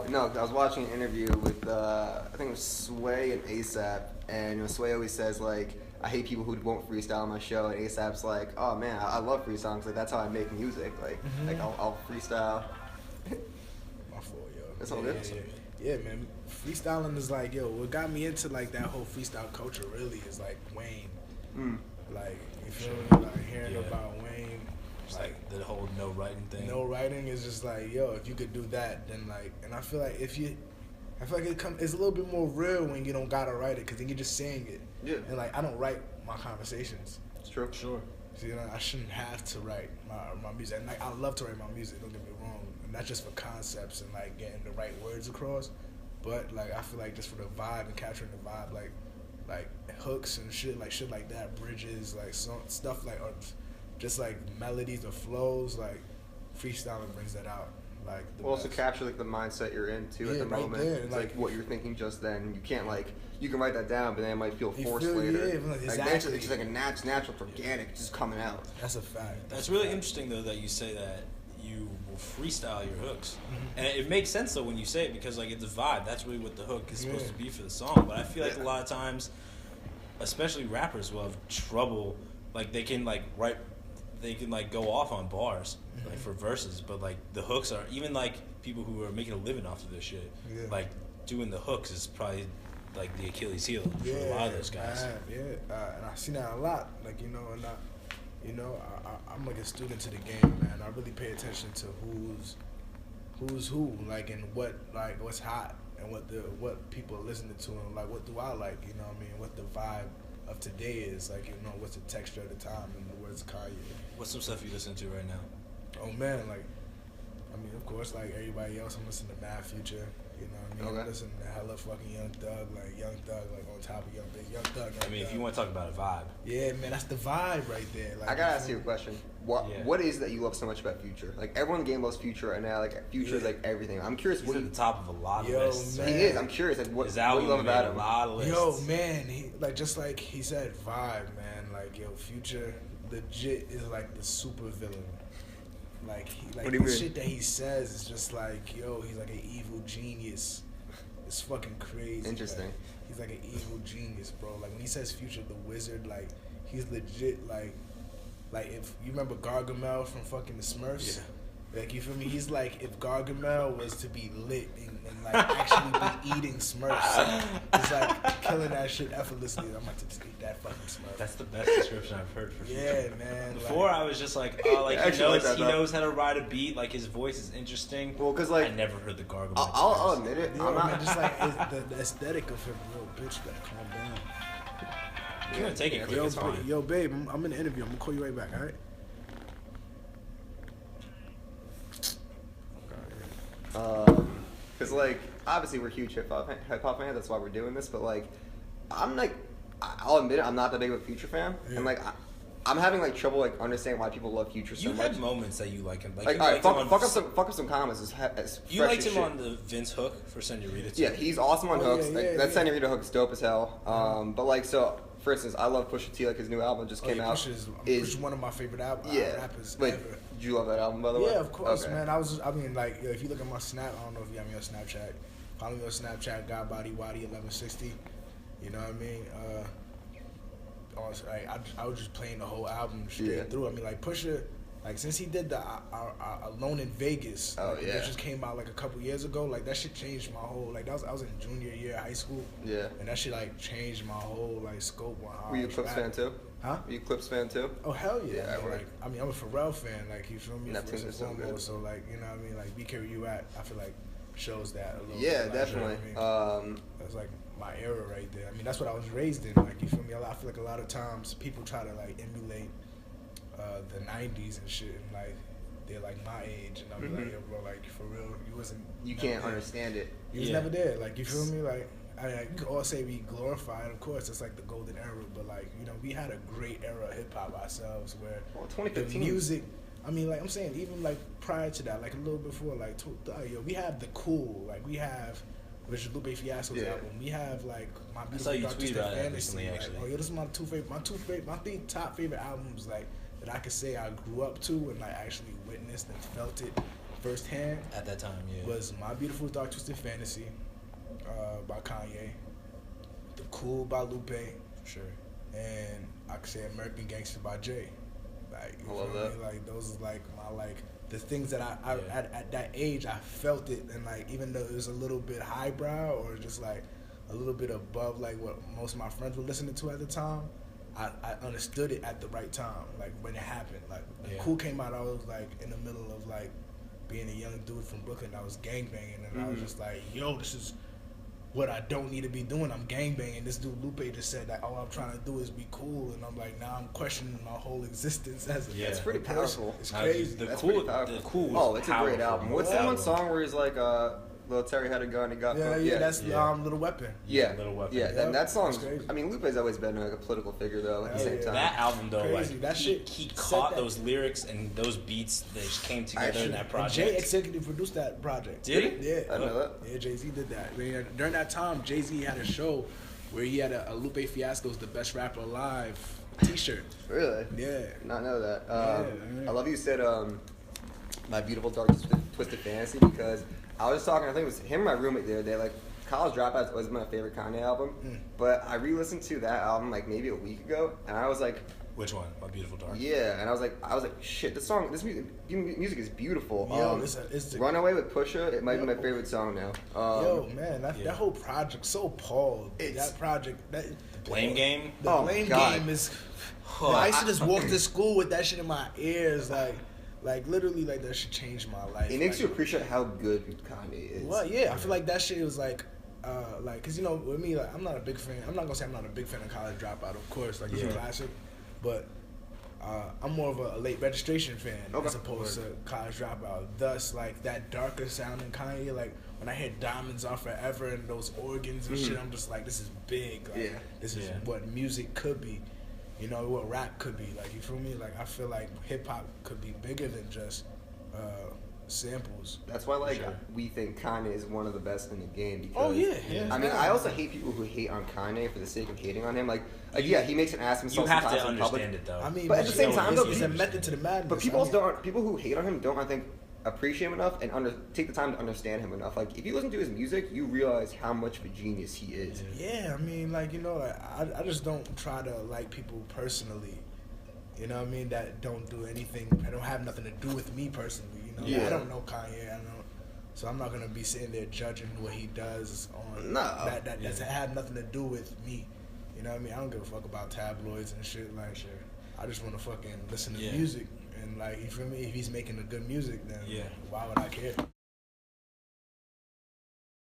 No, I was watching an interview with I think it was Sway and ASAP, and Sway always says like, "I hate people who won't freestyle on my show," and ASAP's like, "Oh man, I love freestyling. 'Cause, like that's how I make music. Like I'll freestyle." My fault, yo. It's all good. Yeah, man. Freestyling is like, yo, what got me into like that whole freestyle culture really is like Wayne. Like, you feel me? Like hearing about Wayne. Like the whole no writing thing. No writing is just like, yo, if you could do that, then like, and I feel like it's a little bit more real when you don't gotta write it, cause then you're just saying it. Yeah. And like, I don't write my conversations. It's true. Sure. So, I shouldn't have to write my music. And like, I love to write my music. Don't get me wrong. And not just for concepts and like getting the right words across, but like I feel like just for the vibe and capturing the vibe, like hooks and shit like that, bridges, like stuff like. Or just like melodies or flows, like freestyling brings that out. Like Also capture like the mindset you're in too at the moment. There. It's like what you're thinking just then. You can't you can write that down, but then it might feel forced later. Yeah, exactly. It's just like a natural, organic, it's just coming out. That's a fact. That's really interesting though that you say that you will freestyle your hooks, and it makes sense though when you say it because like it's a vibe. That's really what the hook is supposed to be for the song. But I feel like a lot of times, especially rappers, will have trouble. Like they can write. They can go off on bars like for verses, but like the hooks are even like people who are making a living off of this shit. Yeah. Like doing the hooks is probably like the Achilles heel for a lot of those guys. And I see that a lot. Like I'm like a student to the game, man. I really pay attention to who's who, like and what's hot and what people are listening to and like what do I like. You know what I mean? What the vibe of today is like. What's the texture of the time and the words of Kanye. What's some stuff you listen to right now? Oh man, of course, like everybody else, I'm listening to Mad Future. You know what I mean? Okay. I'm listening to hella fucking Young Thug, like on top of Young Thug. If you want to talk about a vibe. Yeah, man, that's the vibe right there. Like, I gotta ask you a question. What is that you love so much about Future? Like everyone in the game loves Future right now. Like Future is like everything. I'm curious. He's at the top of a lot of lists. Man. He is. I'm curious. Like what you love about him? A lot of lists. Yo, man, just like he said, vibe, man. Like Future legit is like the super villain. Like the shit that he says is just like, he's like an evil genius. It's fucking crazy. Interesting. Like, he's like an evil genius, bro. Like when he says Future the Wizard, like he's legit like if you remember Gargamel from fucking the Smurfs. Yeah. Like, you feel me? He's like if Gargamel was to be lit and like actually be eating Smurfs. He's like killing that shit effortlessly. I'm about to just eat that fucking Smurf. That's the best description I've heard for Future. Yeah, man. Before I was just like, oh, like he knows how to ride a beat. Like his voice is interesting. Well, because like I never heard the Gargamel. I'll admit it. I'm not just like the aesthetic of him. Yo, bitch, you gotta calm down. You're gonna take it quick. It's fine. Yo, babe, I'm in the interview. I'm gonna call you right back. All right. Because like obviously we're huge hip hop fans, that's why we're doing this. But like, I'll admit it, I'm not that big of a Future fan, and like I'm having like trouble like understanding why people love Future so much. You had moments that you like him. Like, alright, fuck up some comments. You liked him on the Vince hook for Senorita too. Yeah, he's awesome on hooks. That Senorita hook is dope as hell. But like for instance, I love Pusha T. Like his new album just came out. Pusha's one of my favorite rappers ever. Did you love that album, by the way? Yeah, of course, man. If you look at my Snap, I don't know if you have me on Snapchat. Follow me on Snapchat, Wati 1160. You know what I mean? I was just playing the whole album straight through. I mean, like Pusha, like since he did the Alone in Vegas, which just came out like a couple years ago, like that shit changed my whole I was in junior year of high school. Yeah. And that shit like changed my whole like scope on how. Were you a Clips fan too? Huh? Were you a Clips fan too? Oh hell yeah! I'm a Pharrell fan. Like you feel me? Neptune is so good. So like you know what I mean? Like Be Careful Where You At. I feel like shows that a little. Yeah, bit, definitely. You know I mean? That's like my era right there. I mean, that's what I was raised in. Like you feel me? I feel like a lot of times people try to like emulate the '90s and shit, and like they're like my age, and I'm like, yo, bro, like for real, you can't understand it. You was never there. Like you feel me? Like. You could all say we glorified, of course, it's like the golden era, but like, we had a great era of hip hop ourselves where 2015. the music, I mean, like I'm saying, even like prior to that, like a little before, like, we have the cool, like we have, which is Lupe Fiasco's album, we have like My Beautiful Dark Twisted Fantasy. This is my three top favorite albums, like that I could say I grew up to and like actually witnessed and felt it firsthand At that time, yeah. was My Beautiful Dark Twisted Fantasy by Kanye, The Cool by Lupe, For sure. and I could say American Gangster by Jay. Like, you I love feel that. me? Like, those are like my like the things that I Yeah. at that age I felt it, and like even though it was a little bit highbrow or just like a little bit above like what most of my friends were listening to at the time, I understood it at the right time, like when it happened. Like when Yeah. Cool came out, I was like in the middle of like being a young dude from Brooklyn. I was gangbanging, and I was just like, yo, this is what I don't need to be doing. I'm gangbanging. This dude Lupe just said that all I'm trying to do is be cool, and I'm like, now I'm questioning my whole existence as a Yeah. It's pretty a person. powerful. It's Now, crazy. The That's cool, pretty powerful. the cool. Was Oh, it's a great powerful. album. What's that one song where he's like, Lil Terry had a gun and got Yeah, that's Yeah. Little Weapon. Yeah, Little Weapon. Yeah, Yep, that song's. that's crazy. I mean, Lupe's always been like a political figure though. At the Hell same yeah. time, That album though, Crazy. like That he, shit he set caught that- those lyrics and those beats that just came together Actually, in that And project. Jay executive produced that project. Did he? Yeah. I know that. Yeah, Jay-Z did that. I mean, during that time, Jay-Z had a show where he had a Lupe Fiasco's The Best Rapper Alive t-shirt. Really? Yeah. Did not know that. Yeah. I love you said My Beautiful Dark Twisted Fantasy because I was talking. I think it was him and my roommate the other day. Like College Dropout was my favorite Kanye album, but I re-listened to that album like maybe a week ago, and I was like, Which one? My Beautiful Dark. yeah, and I was like, shit, this music is beautiful. Yo, it's Runaway with Pusha, it might be my favorite song now. yo, man, that whole project so Paul. It's- That project, that Blame Game. the Oh, Blame God. Game is. I used to just walk to school with that shit in my ears, like literally, like that shit changed my life. It makes like, you appreciate how good Kanye is. Well, yeah, I feel like that shit was like, cause you know, with me, like, I'm not a big fan. I'm not gonna say I'm not a big fan of College Dropout, of course, like it's a classic, but I'm more of a late registration fan as opposed to College Dropout. Thus, like that darker sounding Kanye, like when I hear Diamonds Are Forever and those organs and shit, I'm just like, this is big. Like, this is what music could be. You know, what rap could be. Like, you feel me? Like, I feel like hip hop could be bigger than just samples. That's why, like, we think Kanye is one of the best in the game. Because, Oh, yeah. I mean, I also hate people who hate on Kanye for the sake of hating on him. Like yeah, he makes an ass of You himself have sometimes to in public. understand it though. I mean, But at the same time, though, it's a method to the madness. But people I mean, don't. People who hate on him don't, I think, appreciate him enough and take the time to understand him enough. Like, if you listen to his music, you realize how much of a genius he is. Yeah, I mean, like, you know, like, I just don't try to like people personally. You know what I mean? That don't do anything. I don't have nothing to do with me personally. You know, Yeah. I don't know Kanye. I don't. So I'm not gonna be sitting there judging what he does on that's had nothing to do with me. You know what I mean? I don't give a fuck about tabloids and shit. Like, I just want to fucking listen to music and like, you feel me? If he's making a good music, then why would I care?